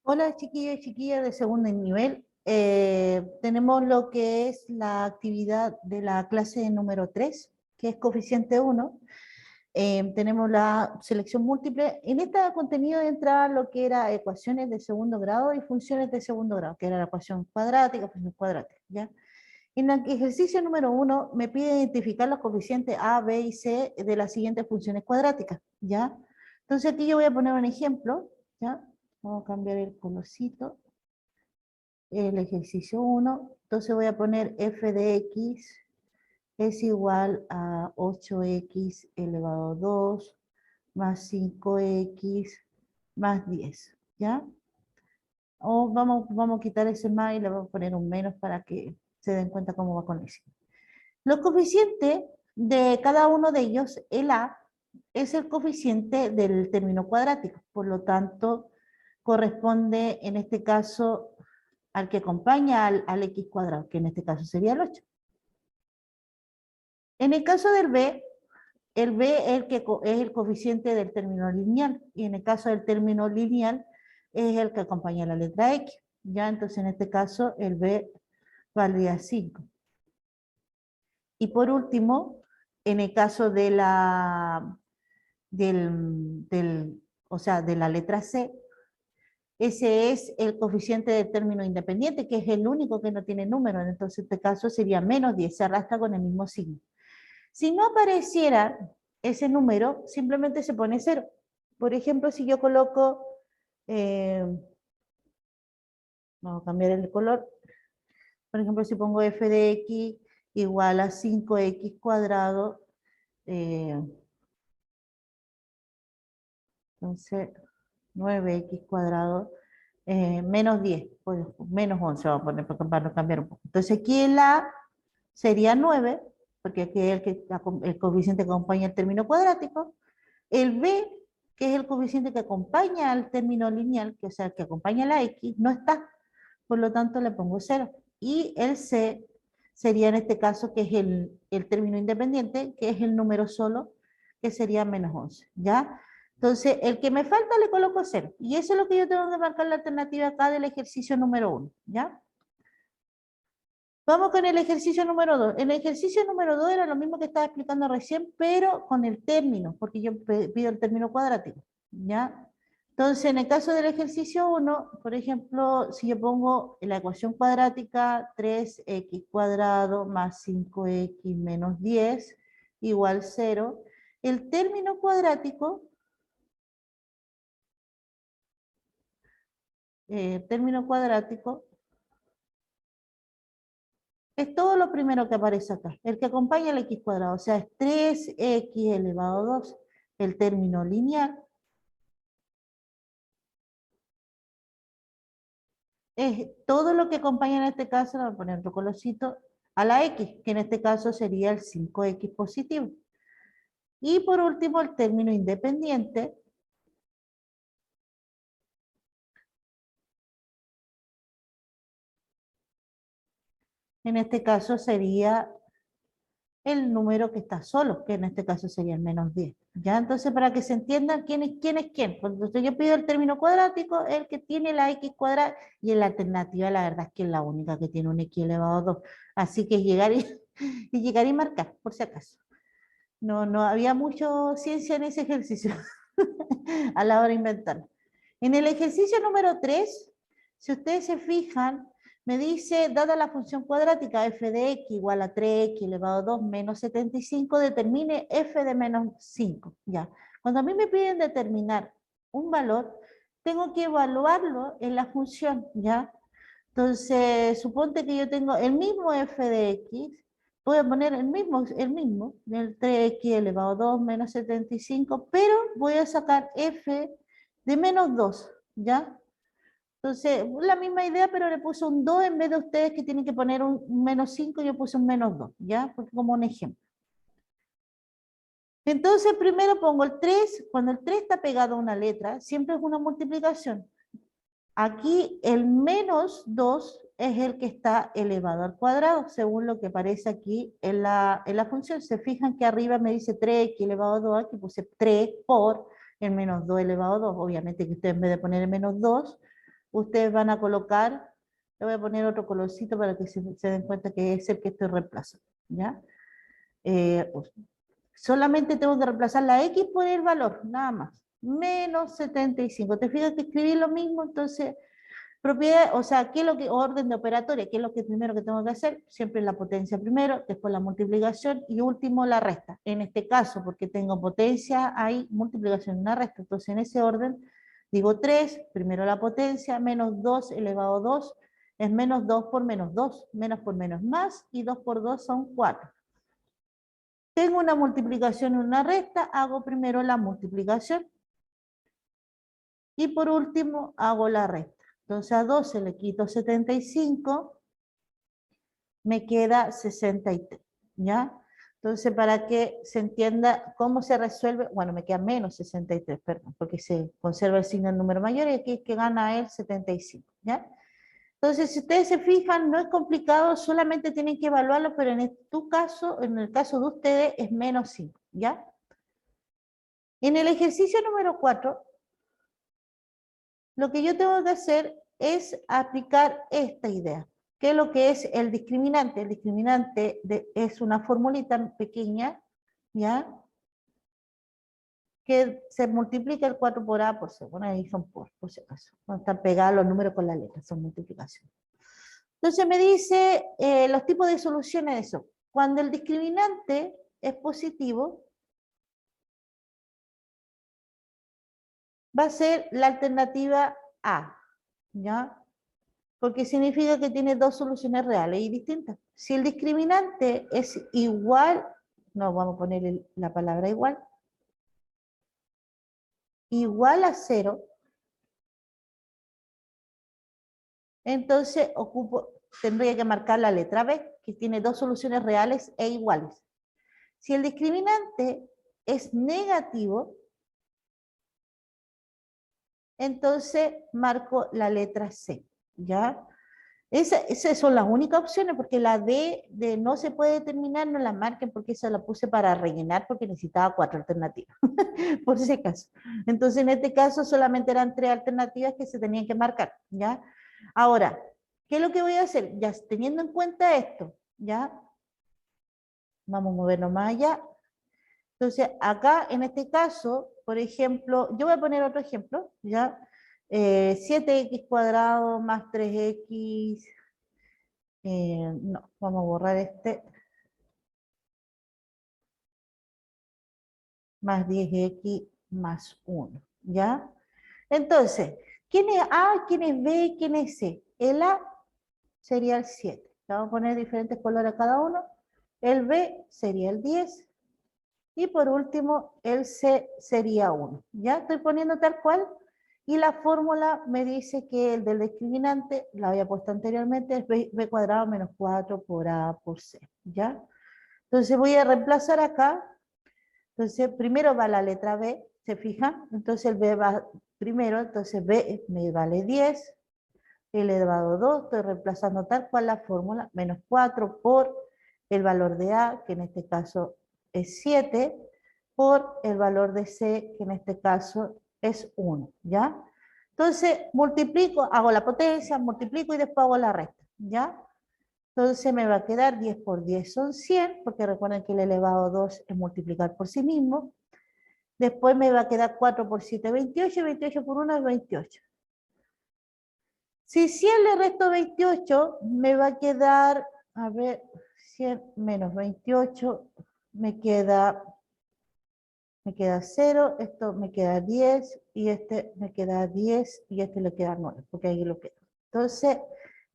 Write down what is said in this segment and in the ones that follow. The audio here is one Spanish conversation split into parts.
Hola chiquillos y chiquillas de segundo nivel. Tenemos lo que es la actividad de la clase número 3, que es coeficiente 1. Tenemos la selección múltiple. En este contenido entra lo que era ecuaciones de segundo grado y funciones de segundo grado, que era la ecuación cuadrática, función cuadrática, ¿ya? En el ejercicio número 1 me pide identificar los coeficientes A, B y C de las siguientes funciones cuadráticas, ¿ya? Entonces aquí yo voy a poner un ejemplo, ¿ya? Vamos a cambiar el colorcito. El ejercicio 1. Entonces voy a poner f de x es igual a 8x elevado a 2 más 5x más 10, ¿ya? O vamos a quitar ese más y le vamos a poner un menos para que se den cuenta cómo va con eso. Los coeficientes de cada uno de ellos, el a, es el coeficiente del término cuadrático, por lo tanto, corresponde en este caso al que acompaña al x cuadrado, que en este caso sería el 8. En el caso del b, el b es el coeficiente del término lineal, y en el caso del término lineal es el que acompaña a la letra x. Ya, entonces en este caso el b valdría 5. Y por último, en el caso de o sea, de la letra c, ese es el coeficiente del término independiente, que es el único que no tiene número. Entonces, en este caso sería menos 10, se arrastra con el mismo signo. Si no apareciera ese número, simplemente se pone 0. Por ejemplo, si yo coloco, vamos a cambiar el color. Por ejemplo, si pongo f de x igual a 5x cuadrado, entonces 9x cuadrado, menos 10, pues menos 11 vamos a poner para cambiar un poco. Entonces aquí el a sería 9, porque aquí es el coeficiente que acompaña el término cuadrático. El b, que es el coeficiente que acompaña al término lineal, que o sea, que acompaña a la x, no está. Por lo tanto, le pongo 0. Y el c sería en este caso, que es el término independiente, que es el número solo, que sería menos 11, ¿ya? Entonces, el que me falta le coloco 0. Y eso es lo que yo tengo que marcar la alternativa acá del ejercicio número 1, ¿ya? Vamos con el ejercicio número 2. El ejercicio número 2 era lo mismo que estaba explicando recién, pero con el término, porque yo pido el término cuadrático, ¿ya? Entonces, en el caso del ejercicio 1, por ejemplo, si yo pongo la ecuación cuadrática 3x cuadrado más 5x menos 10 igual 0, el término cuadrático, es todo lo primero que aparece acá, el que acompaña al x cuadrado, o sea, es 3x elevado a 2, el término lineal, es todo lo que acompaña en este caso, le voy a poner otro colorcito, a la x, que en este caso sería el 5x positivo. Y por último, el término independiente, en este caso sería el número que está solo, que en este caso sería el menos 10. ¿Ya? Entonces, para que se entienda quién es quién. Cuando yo pido el término cuadrático, el que tiene la x cuadrada, y en la alternativa, la verdad es que es la única que tiene un x elevado a 2. Así que llegar y llegar y marcar, por si acaso. No había mucha ciencia en ese ejercicio a la hora de inventar. En el ejercicio número 3, si ustedes se fijan, me dice, dada la función cuadrática f de x igual a 3x elevado a 2 menos 75, determine f de menos 5. Ya. Cuando a mí me piden determinar un valor, tengo que evaluarlo en la función, ¿ya? Entonces, suponte que yo tengo el mismo f de x, voy a poner el 3x elevado a 2 menos 75, pero voy a sacar f de menos 2, ¿ya? Entonces, la misma idea, pero le puse un 2 en vez de ustedes que tienen que poner un menos 5, yo puse un menos 2, ¿ya? Porque como un ejemplo. Entonces, primero pongo el 3, cuando el 3 está pegado a una letra, siempre es una multiplicación. Aquí el menos 2 es el que está elevado al cuadrado, según lo que aparece aquí en la función. Se fijan que arriba me dice 3x elevado a 2, aquí puse 3 por el menos 2 elevado a 2. Obviamente que ustedes en vez de poner el menos 2, ustedes van a colocar, le voy a poner otro colorcito para que se den cuenta que es el que estoy reemplazando, ¿ya? Solamente tengo que reemplazar la X por el valor, nada más. Menos 75. ¿Te fijas que escribí lo mismo? Entonces, propiedad, o sea, ¿qué es lo que, orden de operatoria? ¿Qué es lo que primero que tengo que hacer? Siempre la potencia primero, después la multiplicación y último la resta. En este caso, porque tengo potencia, hay multiplicación y una resta. Entonces, en ese orden, digo 3, primero la potencia, menos 2 elevado a 2, es menos 2 por menos 2, menos por menos más, y 2 por 2 son 4. Tengo una multiplicación y una resta, hago primero la multiplicación y por último hago la resta. Entonces a 12 le quito 75, me queda 63, ¿ya? Entonces para que se entienda cómo se resuelve, bueno, me queda menos 63, perdón, porque se conserva el signo del número mayor y aquí es que gana el 75, ¿ya? Entonces, si ustedes se fijan, no es complicado, solamente tienen que evaluarlo, pero en tu caso, en el caso de ustedes, es menos 5, ¿ya? En el ejercicio número 4, lo que yo tengo que hacer es aplicar esta idea. ¿Qué es lo que es el discriminante? El discriminante es una formulita pequeña, ¿ya? Que se multiplica el 4 por A por C. Bueno, ahí son por si acaso. No están pegados los números con la letra, son multiplicaciones. Entonces me dice los tipos de soluciones de eso. Cuando el discriminante es positivo, va a ser la alternativa A, ¿ya? Porque significa que tiene dos soluciones reales y distintas. Si el discriminante es igual, no, vamos a poner la palabra igual, igual a 0, entonces tendría que marcar la letra B, que tiene dos soluciones reales e iguales. Si el discriminante es negativo, entonces marco la letra C, ¿ya? Esas son las únicas opciones, porque la D de no se puede determinar, no la marquen porque esa la puse para rellenar porque necesitaba 4 alternativas, por ese caso. Entonces en este caso solamente eran 3 alternativas que se tenían que marcar, ¿ya? Ahora, ¿qué es lo que voy a hacer? Ya teniendo en cuenta esto, ¿ya? Vamos a movernos más allá. Entonces, acá, en este caso, por ejemplo, yo voy a poner otro ejemplo, ¿ya? 7x cuadrado más 3x, no, vamos a borrar este, más 10x más 1, ¿ya? Entonces, ¿quién es A, quién es B, quién es C? El A sería el 7, le vamos a poner diferentes colores a cada uno, el B sería el 10, y por último, el C sería 1. ¿Ya? Estoy poniendo tal cual. Y la fórmula me dice que el del discriminante, la había puesto anteriormente, es b cuadrado menos 4 por A por C. ¿Ya? Entonces voy a reemplazar acá. Entonces primero va la letra B, ¿se fijan? Entonces el B va primero, entonces B me vale 10, elevado a 2, estoy reemplazando tal cual la fórmula, menos 4 por el valor de A, que en este caso es 7, por el valor de C, que en este caso es 1, ¿ya? Entonces multiplico, hago la potencia, multiplico y después hago la resta, ¿ya? Entonces me va a quedar 10 por 10 son 100, porque recuerden que el elevado a 2 es multiplicar por sí mismo. Después me va a quedar 4 por 7, 28, y 28 por 1 es 28. Si 100 le resto 28, me va a quedar, a ver, 100 menos 28, me queda 0, esto me queda 10, y este me queda 10, y este le queda 9, porque ahí lo quedo. Entonces,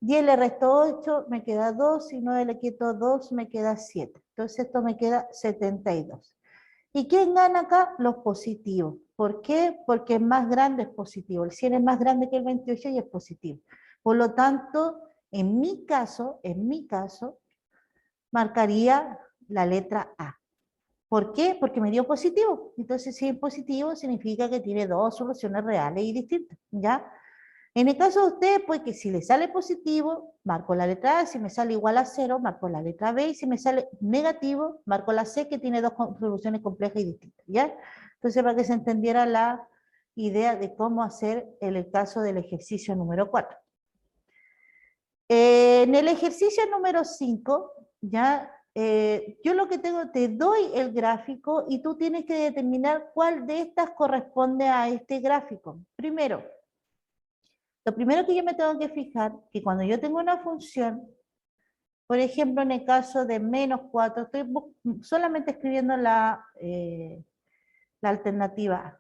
10 le resto 8, me queda 2, y 9 le quito 2, me queda 7. Entonces esto me queda 72. ¿Y quién gana acá? Los positivos. ¿Por qué? Porque el más grande es positivo. El 100 es más grande que el 28 y es positivo. Por lo tanto, en mi caso, marcaría la letra A. ¿Por qué? Porque me dio positivo. Entonces, si es positivo, significa que tiene dos soluciones reales y distintas, ¿ya? En el caso de ustedes, pues que si le sale positivo, marco la letra A, si me sale igual a 0, marco la letra B, y si me sale negativo, marco la C, que tiene dos soluciones complejas y distintas, ¿ya? Entonces, para que se entendiera la idea de cómo hacer en el caso del ejercicio número 4. En el ejercicio número 5, ya, yo lo que tengo, te doy el gráfico y tú tienes que determinar cuál de estas corresponde a este gráfico. Primero, lo primero que yo me tengo que fijar, que cuando yo tengo una función, por ejemplo, en el caso de menos 4, estoy solamente escribiendo la alternativa A.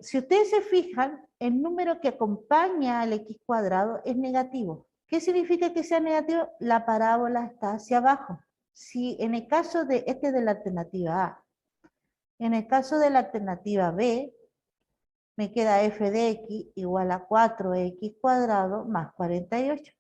Si ustedes se fijan, el número que acompaña al x cuadrado es negativo. ¿Qué significa que sea negativo? La parábola está hacia abajo. Si en el caso de de la alternativa A, en el caso de la alternativa B, me queda f de x igual a 4x cuadrado más 48.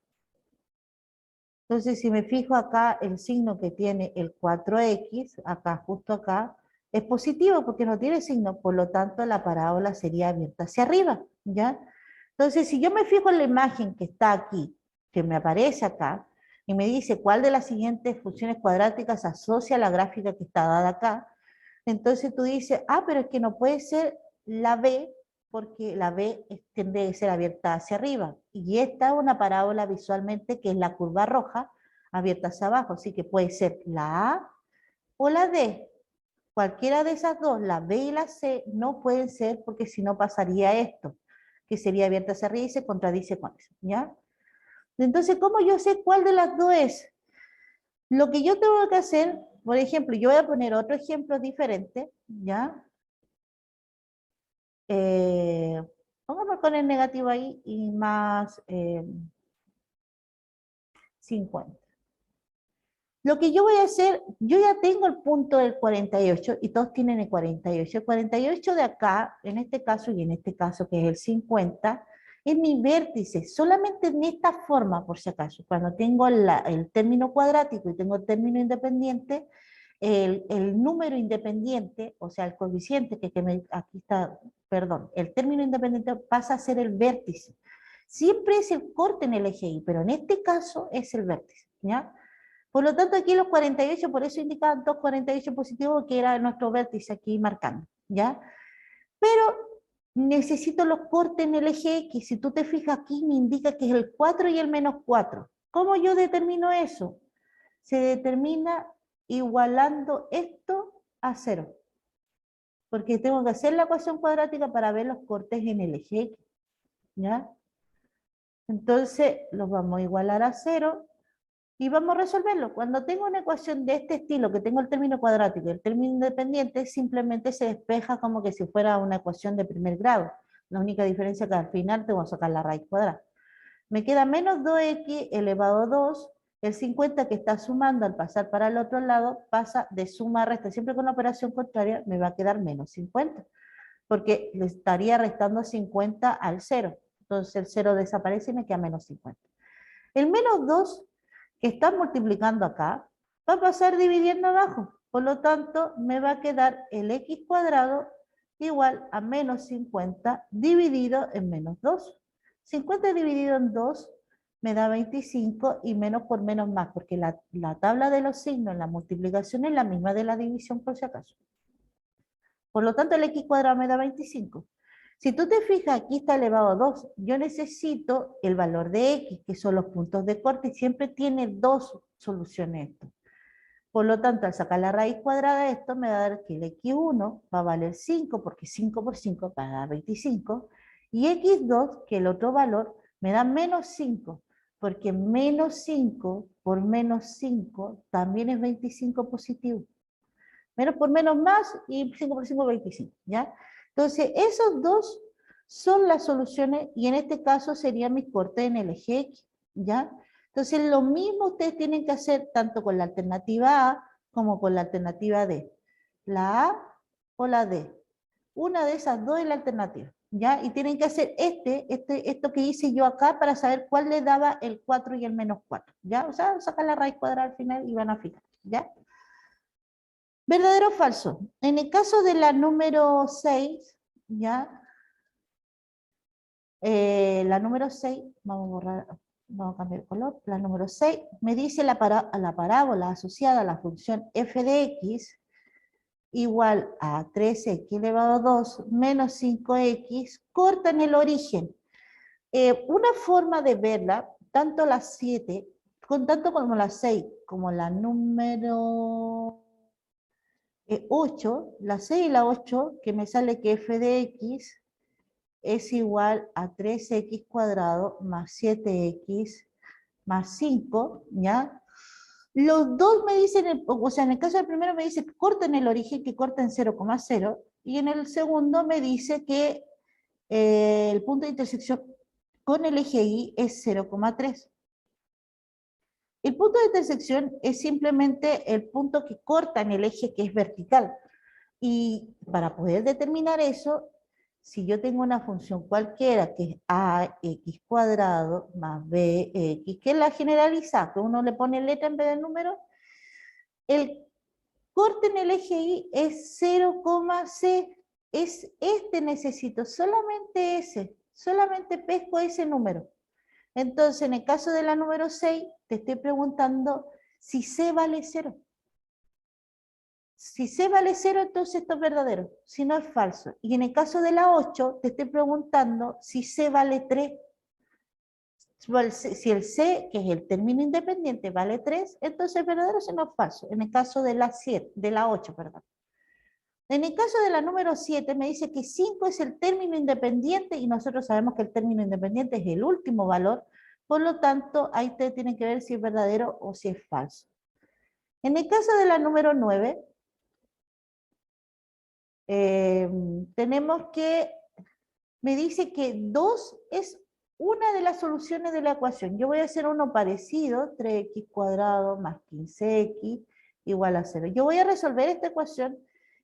Entonces, si me fijo acá, el signo que tiene el 4x, acá, justo acá, es positivo porque no tiene signo, por lo tanto la parábola sería abierta hacia arriba, ¿ya? Entonces, si yo me fijo en la imagen que está aquí, que me aparece acá, y me dice cuál de las siguientes funciones cuadráticas asocia a la gráfica que está dada acá, entonces tú dices, ah, pero es que no puede ser la B, porque la B tiende a ser abierta hacia arriba. Y esta es una parábola visualmente que es la curva roja, abierta hacia abajo. Así que puede ser la A o la D. Cualquiera de esas dos, la B y la C, no pueden ser porque si no pasaría esto, que sería abierta hacia arriba y se contradice con eso, ¿ya? Entonces, ¿cómo yo sé cuál de las dos es? Lo que yo tengo que hacer, por ejemplo, yo voy a poner otro ejemplo diferente, ¿ya? Vamos a poner negativo ahí y más 50. Lo que yo voy a hacer, yo ya tengo el punto del 48 y todos tienen el 48. El 48 de acá, en este caso y en este caso que es el 50, es mi vértice. Solamente en esta forma, por si acaso, cuando tengo el término cuadrático y tengo el término independiente, el número independiente, o sea, el coeficiente aquí está, perdón, el término independiente pasa a ser el vértice. Siempre es el corte en el eje Y, pero en este caso es el vértice, ¿ya? Por lo tanto, aquí los 48, por eso indicaban 2,48 positivo, que era nuestro vértice aquí marcando, ¿ya? Pero necesito los cortes en el eje X. Si tú te fijas aquí, me indica que es el 4 y el menos 4. ¿Cómo yo determino eso? Se determina igualando esto a 0. Porque tengo que hacer la ecuación cuadrática para ver los cortes en el eje X, ¿ya? Entonces, los vamos a igualar a 0. Y vamos a resolverlo. Cuando tengo una ecuación de este estilo, que tengo el término cuadrático y el término independiente, simplemente se despeja como que si fuera una ecuación de primer grado. La única diferencia es que al final tengo que sacar la raíz cuadrada. Me queda menos 2x elevado a 2. El 50 que está sumando al pasar para el otro lado pasa de suma a resta. Siempre con la operación contraria me va a quedar menos 50. Porque le estaría restando 50 al 0. Entonces el 0 desaparece y me queda menos 50. El menos 2 que está multiplicando acá, va a pasar dividiendo abajo. Por lo tanto, me va a quedar el x cuadrado igual a menos 50 dividido en menos 2. 50 dividido en 2 me da 25 y menos por menos más, porque la tabla de los signos en la multiplicación es la misma de la división por si acaso. Por lo tanto, el x cuadrado me da 25. Si tú te fijas, aquí está elevado a 2. Yo necesito el valor de x, que son los puntos de corte, y siempre tiene dos soluciones esto. Por lo tanto, al sacar la raíz cuadrada de esto, me va a dar que el x1 va a valer 5, porque 5 por 5 va a dar 25. Y x2, que el otro valor, me da menos 5, porque menos 5 por menos 5 también es 25 positivo. Menos por menos más y 5 por 5, 25, ¿ya? Entonces, esos dos son las soluciones y en este caso serían mis cortes en el eje X, ¿ya? Entonces, lo mismo ustedes tienen que hacer tanto con la alternativa A como con la alternativa D. La A o la D. Una de esas dos es la alternativa, ¿ya? Y tienen que hacer esto que hice yo acá para saber cuál le daba el 4 y el menos 4, ¿ya? O sea, sacar la raíz cuadrada al final y van a fijar, ¿ya? ¿Verdadero o falso? En el caso de la número 6, ¿ya? La número 6, vamos a borrar, vamos a cambiar el color. La número 6 me dice la parábola asociada a la función f de x igual a 3x elevado a 2 menos 5x, cortan el origen. Una forma de verla, tanto la 7, tanto como la 6, como la número 8, la 6 y la 8, que me sale que f de x es igual a 3x cuadrado más 7x más 5, ¿ya? Los dos me dicen, o sea, en el caso del primero me dice que corten el origen, que corten 0,0, y en el segundo me dice que el punto de intersección con el eje Y es 0,3. El punto de intersección es simplemente el punto que corta en el eje que es vertical. Y para poder determinar eso, si yo tengo una función cualquiera que es ax cuadrado más bx, que es la generalizada, que uno le pone letra en vez de número, el corte en el eje Y es 0,c. Es este necesito, solamente ese, solamente pesco ese número. Entonces, en el caso de la número 6, te estoy preguntando si c vale 0. Si c vale 0, entonces esto es verdadero, si no es falso. Y en el caso de la 8, te estoy preguntando si c vale 3. Si el c, que es el término independiente, vale 3, entonces es verdadero, si no es falso. En el caso de la 7, de la 8, perdón. En el caso de la número 7, me dice que 5 es el término independiente y nosotros sabemos que el término independiente es el último valor, por lo tanto, ahí ustedes tienen que ver si es verdadero o si es falso. En el caso de la número 9, tenemos que, me dice que 2 es una de las soluciones de la ecuación. Yo voy a hacer uno parecido, 3x cuadrado más 15x igual a 0. Yo voy a resolver esta ecuación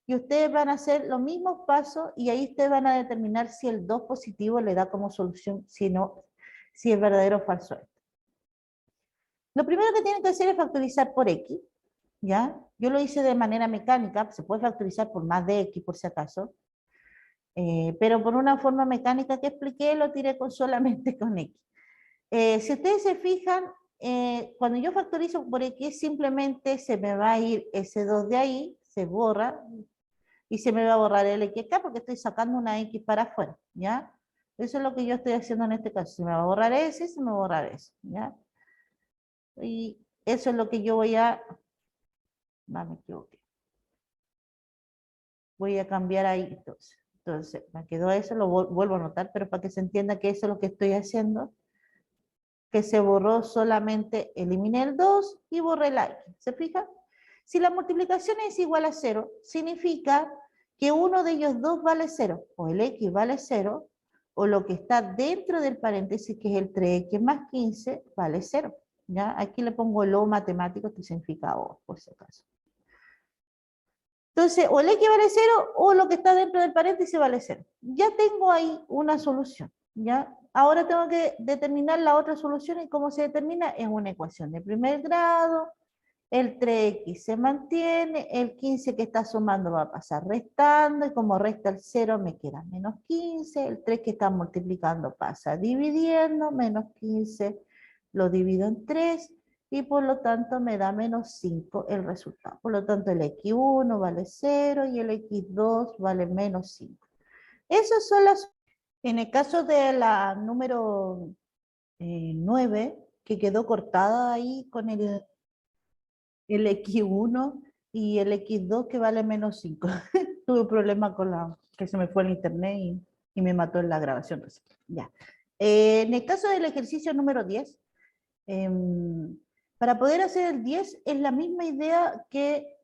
y ustedes van a hacer los mismos pasos y ahí ustedes van a determinar si el 2 positivo le da como solución, si no, si es verdadero o falso. Lo primero que tienen que hacer es factorizar por x, ¿ya? Yo lo hice de manera mecánica, se puede factorizar por más de x por si acaso, pero por una forma mecánica que expliqué, lo tiré solamente con x. Si ustedes se fijan, cuando yo factorizo por x, simplemente se me va a ir ese 2 de ahí, se borra, y se me va a borrar el x acá porque estoy sacando una x para afuera, ¿ya? Eso es lo que yo estoy haciendo en este caso. Se me va a borrar ese, se me va a borrar ese, ¿ya? Y eso es lo que yo voy a... No, me equivoqué. Voy a cambiar ahí entonces. Entonces, me quedó eso, lo vuelvo a anotar, pero para que se entienda que eso es lo que estoy haciendo, que se borró solamente, eliminé el 2 y borré la x. ¿Se fija? Si la multiplicación es igual a 0, significa que uno de ellos dos vale 0, o el x vale 0, o lo que está dentro del paréntesis, que es el 3x más 15, vale 0. ¿Ya? Aquí le pongo lo matemático, que significa O, por si acaso. Entonces, o el x vale 0 o lo que está dentro del paréntesis vale 0. Ya tengo ahí una solución. ¿Ya? Ahora tengo que determinar la otra solución y cómo se determina es una ecuación de primer grado. El 3x se mantiene, el 15 que está sumando va a pasar restando y como resta el 0 me queda menos 15, el 3 que está multiplicando pasa dividiendo, menos 15 lo divido en 3 y por lo tanto me da menos 5 el resultado. Por lo tanto el x1 vale 0 y el x2 vale menos 5. Esas son las... En el caso de la número 9, que quedó cortada ahí con el x1 y el x2 que vale menos 5. Tuve un problema con que se me fue el internet y me mató en la grabación. Entonces, ya. En el caso del ejercicio número 10, para poder hacer el 10 es la misma idea que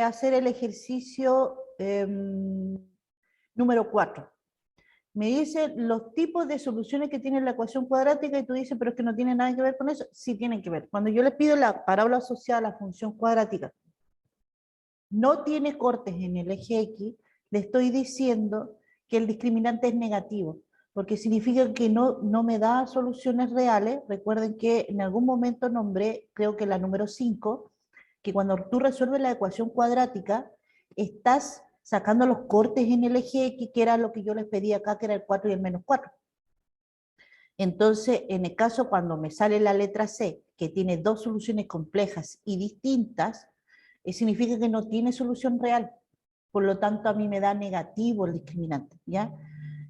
hacer el ejercicio número 4. Me dice los tipos de soluciones que tiene la ecuación cuadrática y tú dices, pero es que no tiene nada que ver con eso. Sí tienen que ver. Cuando yo les pido la parábola asociada a la función cuadrática, no tiene cortes en el eje X, le estoy diciendo que el discriminante es negativo, porque significa que no me da soluciones reales. Recuerden que en algún momento nombré, creo que la número 5, que cuando tú resuelves la ecuación cuadrática, estás sacando los cortes en el eje X, que era lo que yo les pedí acá, que era el 4 y el menos 4. Entonces, en el caso cuando me sale la letra C, que tiene dos soluciones complejas y distintas, significa que no tiene solución real. por lo tanto a mí me da negativo el discriminante, ¿ya?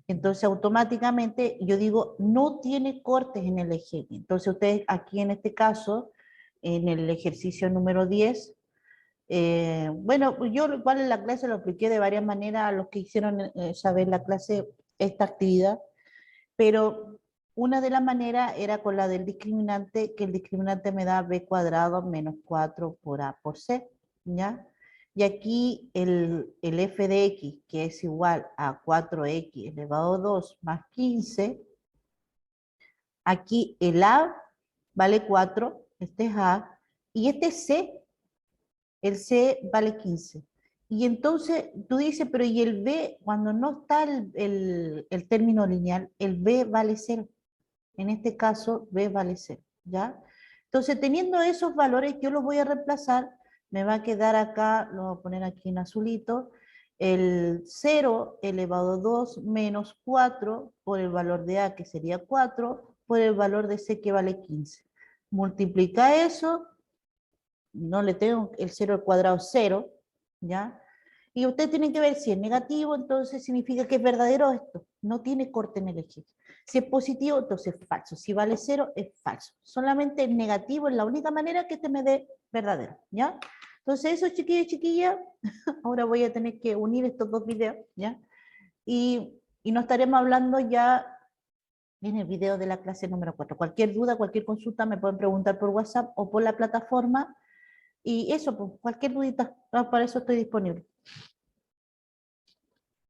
Entonces automáticamente yo digo, no tiene cortes en el eje X. Entonces ustedes aquí en este caso, en el ejercicio número 10, bueno, yo igual en la clase lo expliqué de varias maneras a los que hicieron saber la clase esta actividad, pero una de las maneras era con la del discriminante, que el discriminante me da b cuadrado menos 4 por a por c, ¿ya? Y aquí el f de x, que es igual a 4x elevado a 2 más 15, aquí el a vale 4, este es a, y este es c, el c vale 15. Y entonces tú dices, pero ¿y el b? Cuando no está el término lineal, el b vale 0. En este caso, b vale 0, ¿ya? Entonces, teniendo esos valores, yo los voy a reemplazar. Me va a quedar acá, lo voy a poner aquí en azulito, el 0 elevado a 2 menos 4 por el valor de a, que sería 4, por el valor de c, que vale 15. Multiplica eso, no le tengo el 0 al cuadrado 0, ¿ya? Y ustedes tienen que ver si es negativo, entonces significa que es verdadero esto, no tiene corte en el eje. Si es positivo, entonces es falso. Si vale 0, es falso. Solamente el negativo es la única manera que este me dé verdadero, ¿ya? Entonces eso, chiquillos y chiquillas, ahora voy a tener que unir estos dos videos, ¿ya? Y nos estaremos hablando ya en el video de la clase número 4. Cualquier duda, cualquier consulta me pueden preguntar por WhatsApp o por la plataforma. Y eso, pues, cualquier dudita, para eso estoy disponible.